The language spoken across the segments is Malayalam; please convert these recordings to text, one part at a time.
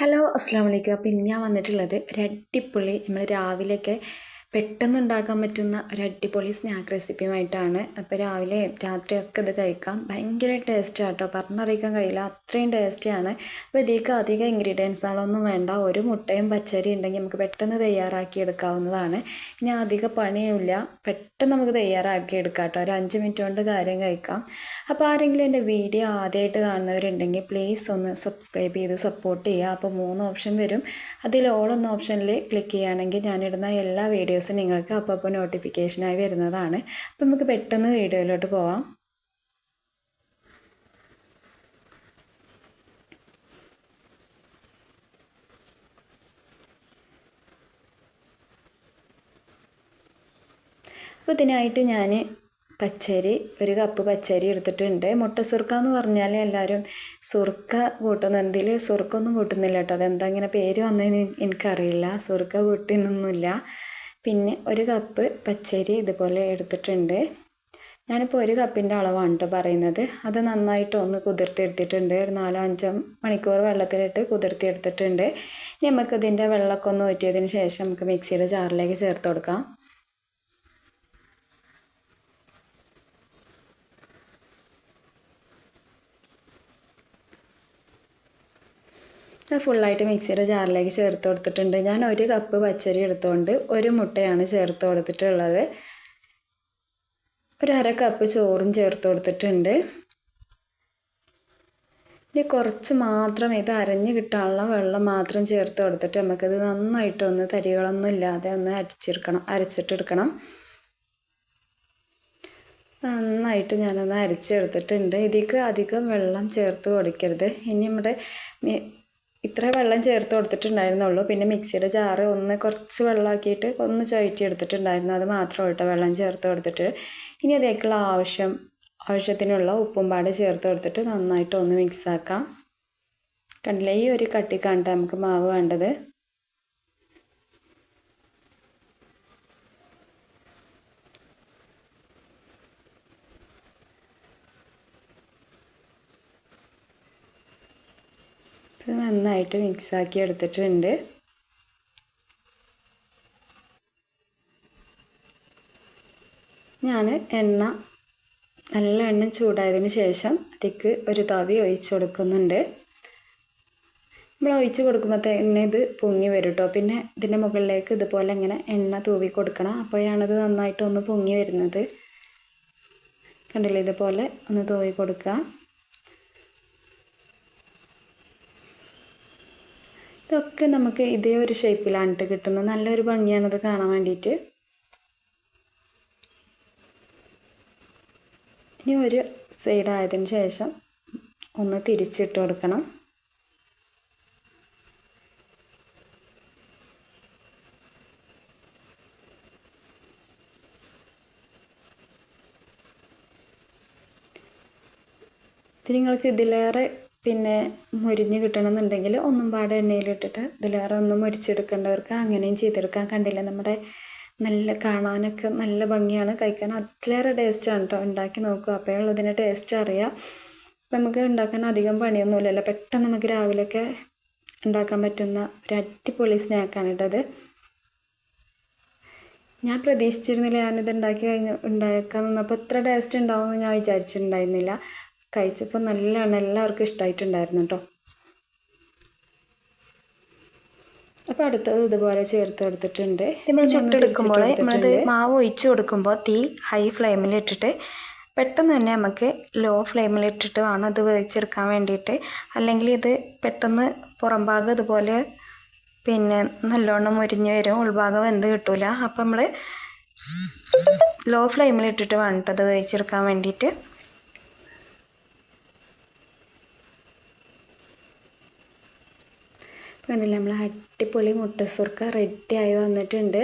ഹലോ അസ്സാം വലൈക്കും. അപ്പോൾ ഇന്ന് ഞാൻ വന്നിട്ടുള്ളത് ഒരു അടിപൊളി നമ്മൾ രാവിലെയൊക്കെ പെട്ടെന്ന് ഉണ്ടാക്കാൻ പറ്റുന്ന ഒരു അടിപൊളി സ്നാക്ക് റെസിപ്പിയുമായിട്ടാണ്. അപ്പോൾ രാവിലെ രാത്രിയൊക്കെ ഇത് കഴിക്കാം. ഭയങ്കര ടേസ്റ്റാണ് കേട്ടോ, പറഞ്ഞറിയിക്കാൻ കഴിയില്ല, അത്രയും ടേസ്റ്റിയാണ്. അപ്പോൾ ഇതിലേക്ക് അധികം ഇൻഗ്രീഡിയൻസുകളൊന്നും വേണ്ട. ഒരു മുട്ടയും പച്ചരി ഉണ്ടെങ്കിൽ നമുക്ക് പെട്ടെന്ന് തയ്യാറാക്കി എടുക്കാവുന്നതാണ്. ഇനി അധികം പണിയുമില്ല, പെട്ടെന്ന് നമുക്ക് തയ്യാറാക്കി എടുക്കാം കേട്ടോ. ഒരു 5 മിനിറ്റ് കൊണ്ട് കാര്യം കഴിക്കാം. അപ്പോൾ ആരെങ്കിലും എൻ്റെ വീഡിയോ ആദ്യമായിട്ട് കാണുന്നവരുണ്ടെങ്കിൽ പ്ലീസ് ഒന്ന് സബ്സ്ക്രൈബ് ചെയ്ത് സപ്പോർട്ട് ചെയ്യുക. അപ്പോൾ 3 ഓപ്ഷൻ വരും. അതിൽ ഓൾ എന്ന ഓപ്ഷനിൽ ക്ലിക്ക് ചെയ്യുകയാണെങ്കിൽ ഞാനിടുന്ന എല്ലാ വീഡിയോസും നിങ്ങൾക്ക് അപ്പോൾ നോട്ടിഫിക്കേഷനായി വരുന്നതാണ്. അപ്പോൾ നമുക്ക് പെട്ടെന്ന് വീഡിയോയിലോട്ട് പോവാം. അപ്പോൾ ഇതിനായിട്ട് ഞാൻ പച്ചരി, ഒരു കപ്പ് പച്ചരി എടുത്തിട്ടുണ്ട്. മുട്ട സുർക്ക എന്ന് പറഞ്ഞാൽ എല്ലാവരും സുർക്ക കൂട്ടുന്നുണ്ട്. ഇതിൽ സുർക്ക ഒന്നും കൂട്ടുന്നില്ല കേട്ടോ. അതെന്താ ഇങ്ങനെ പേര് വന്നതെന്ന് എനിക്കറിയില്ല. സുർക്ക കൂട്ടുന്നൊന്നുമില്ല. പിന്നെ ഒരു കപ്പ് പച്ചരി ഇതുപോലെ എടുത്തിട്ടുണ്ട്. ഞാനിപ്പോൾ ഒരു കപ്പിൻ്റെ അളവാണ് കേട്ടോ പറയുന്നത്. അത് നന്നായിട്ട് ഒന്ന് കുതിർത്തിയെടുത്തിട്ടുണ്ട്. ഒരു 4-5 മണിക്കൂർ വെള്ളത്തിലിട്ട് കുതിർത്തിയെടുത്തിട്ടുണ്ട്. ഇനി നമുക്കിതിൻ്റെ വെള്ളമൊക്കെ ഒന്ന് ഊറ്റിയതിന് ശേഷം നമുക്ക് മിക്സിയുടെ ജാറിലേക്ക് ചേർത്ത് കൊടുക്കാം. ഫുള്ളായിട്ട് മിക്സിയുടെ ജാറിലേക്ക് ചേർത്ത് കൊടുത്തിട്ടുണ്ട്. ഞാൻ ഒരു കപ്പ് പച്ചരി എടുത്തുകൊണ്ട് ഒരു മുട്ടയാണ് ചേർത്ത് കൊടുത്തിട്ടുള്ളത്. ഒരു 1/2 കപ്പ് ചോറും ചേർത്ത് കൊടുത്തിട്ടുണ്ട്. ഇനി കുറച്ച് മാത്രം ഇത് അരഞ്ഞ് കിട്ടാനുള്ള വെള്ളം മാത്രം ചേർത്ത് കൊടുത്തിട്ട് നമുക്കിത് നന്നായിട്ടൊന്ന് തരികളൊന്നും ഇല്ലാതെ ഒന്ന് അരച്ചിട്ടെടുക്കണം. നന്നായിട്ട് ഞാനൊന്ന് അരച്ചെടുത്തിട്ടുണ്ട്. ഇതിലേക്ക് അധികം വെള്ളം ചേർത്ത് കൊടുക്കരുത്. ഇനി നമ്മുടെ ഇത്ര വെള്ളം ചേർത്ത് കൊടുത്തിട്ടുണ്ടായിരുന്നുള്ളൂ. പിന്നെ മിക്സിയുടെ ജാറ് ഒന്ന് കുറച്ച് വെള്ളമാക്കിയിട്ട് ഒന്ന് ചുഴറ്റി എടുത്തിട്ടുണ്ടായിരുന്നു. അത് മാത്രം കേട്ടോ വെള്ളം ചേർത്ത് കൊടുത്തിട്ട്. ഇനി അതേക്കുള്ള ആവശ്യത്തിനുള്ള ഉപ്പും പാട് ചേർത്ത് കൊടുത്തിട്ട് നന്നായിട്ട് ഒന്ന് മിക്സാക്കാം. കണ്ടില്ലേ, ഈ ഒരു കട്ടിക്കാണ് നമുക്ക് മാവ് വേണ്ടത്. ഇത് നന്നായിട്ട് മിക്സാക്കി എടുത്തിട്ടുണ്ട്. ഞാൻ നല്ല എണ്ണ ചൂടായതിന് ശേഷം അതിലേക്ക് ഒരു തവി ഒഴിച്ച് കൊടുക്കുന്നുണ്ട്. നമ്മൾ ഒഴിച്ച് കൊടുക്കുമ്പോൾ തന്നെ ഇത് പൊങ്ങി വരും കേട്ടോ. പിന്നെ ഇതിൻ്റെ മുകളിലേക്ക് ഇതുപോലെ ഇങ്ങനെ എണ്ണ തൂവി കൊടുക്കണം. അപ്പോഴാണിത് നന്നായിട്ട് ഒന്ന് പൊങ്ങി വരുന്നത്. കണ്ടില്ലേ, ഇതുപോലെ ഒന്ന് തൂവി കൊടുക്കുക. ഇതൊക്കെ നമുക്ക് ഇതേ ഒരു ഷേപ്പിലാണ് കിട്ടുന്നത്. നല്ലൊരു ഭംഗിയാണിത് കാണാൻ വേണ്ടിയിട്ട്. ഇനി ഒരു സൈഡായതിന് ശേഷം ഒന്ന് തിരിച്ചിട്ട് കൊടുക്കണം. ഇത് നിങ്ങൾക്ക് ഇതിലേറെ പിന്നെ മുരിഞ്ഞ് കിട്ടണമെന്നുണ്ടെങ്കിൽ ഒന്നും പാടെ എണ്ണയിലിട്ടിട്ട് ഇതിലേറെ ഒന്ന് മുരിച്ചെടുക്കേണ്ടവർക്ക് അങ്ങനെയും ചെയ്തെടുക്കാൻ. കണ്ടില്ല, നമ്മുടെ നല്ല കാണാനൊക്കെ നല്ല ഭംഗിയാണ്, കഴിക്കാൻ അതിലേറെ ടേസ്റ്റാണ് കേട്ടോ. ഉണ്ടാക്കി നോക്കുക, അപ്പോഴുള്ള ഇതിൻ്റെ ടേസ്റ്റ് അറിയാം. നമുക്ക് ഉണ്ടാക്കാൻ അധികം പണിയൊന്നുമില്ലല്ലോ. പെട്ടെന്ന് നമുക്ക് രാവിലെയൊക്കെ ഉണ്ടാക്കാൻ പറ്റുന്ന ഒരു അടിപൊളി സ്നാക്കാണ് കേട്ടത്. ഞാൻ പ്രതീക്ഷിച്ചിരുന്നില്ല ഞാനിത് ഉണ്ടാക്കാൻ നിന്നപ്പോൾ ഇത്ര ടേസ്റ്റ് ഉണ്ടാവുമെന്ന് ഞാൻ വിചാരിച്ചിട്ടുണ്ടായിരുന്നില്ല. കഴിച്ചപ്പോൾ നല്ലതാണ്, എല്ലാവർക്കും ഇഷ്ടമായിട്ടുണ്ടായിരുന്നു കേട്ടോ. അപ്പോൾ അടുത്തത് ഇതുപോലെ ചേർത്ത് കൊടുത്തിട്ടുണ്ട്. നമ്മൾ ചുട്ടെടുക്കുമ്പോൾ നമ്മളത് മാവ് ഒഴിച്ച് കൊടുക്കുമ്പോൾ തീ ഹൈ ഫ്ലെയിമിലിട്ടിട്ട് പെട്ടെന്ന് തന്നെ നമുക്ക് ലോ ഫ്ലെയിമിലിട്ടിട്ട് വേണം ഇത് വേവിച്ചെടുക്കാൻ വേണ്ടിയിട്ട്. അല്ലെങ്കിൽ ഇത് പെട്ടെന്ന് പുറം ഭാഗം ഇതുപോലെ പിന്നെ നല്ലോണം മുരിഞ്ഞ് വരും, ഉൾഭാഗം വെന്ത് കിട്ടില്ല. അപ്പോൾ നമ്മൾ ലോ ഫ്ലെയിമിലിട്ടിട്ട് വേണം കേട്ടോ ഇത് വേവിച്ചെടുക്കാൻ വേണ്ടിയിട്ട്. കണ്ടില്ല, നമ്മൾ അടിപൊളി മുട്ട സുർക്ക റെഡിയായി വന്നിട്ടുണ്ട്.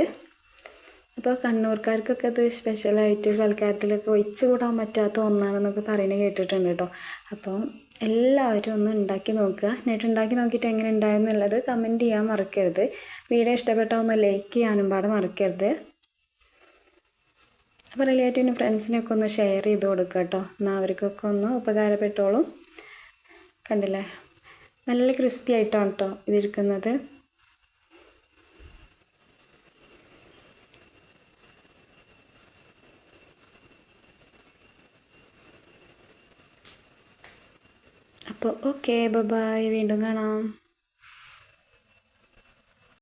അപ്പോൾ കണ്ണൂർക്കാർക്കൊക്കെ ഇത് സ്പെഷ്യലായിട്ട് സൽക്കാരത്തിലൊക്കെ ഒഴിച്ച് കൂടാൻ പറ്റാത്ത ഒന്നാണെന്നൊക്കെ പറയുന്നത് കേട്ടിട്ടുണ്ട് കേട്ടോ. അപ്പം എല്ലാവരും ഒന്ന് ഉണ്ടാക്കി നോക്കുക. എന്നിട്ട് ഉണ്ടാക്കി നോക്കിയിട്ട് എങ്ങനെ ഉണ്ടായെന്നുള്ളത് കമൻറ്റ് ചെയ്യാൻ മറക്കരുത്. വീഡിയോ ഇഷ്ടപ്പെട്ടാൽ ഒന്ന് ലൈക്ക് ചെയ്യാനും പാടെ മറക്കരുത്. അപ്പോൾ റിലേറ്റീവിന് ഫ്രണ്ട്സിനൊക്കെ ഒന്ന് ഷെയർ ചെയ്ത് കൊടുക്കുക കേട്ടോ. എന്നാൽ അവർക്കൊക്കെ ഒന്ന് ഉപകാരപ്പെട്ടോളും. കണ്ടില്ലേ, നല്ല ക്രിസ്പി ആയിട്ടാണ് കേട്ടോ ഇതിരിക്കുന്നത്. അപ്പോൾ ഓക്കെ, ബൈ, വീണ്ടും കാണാം.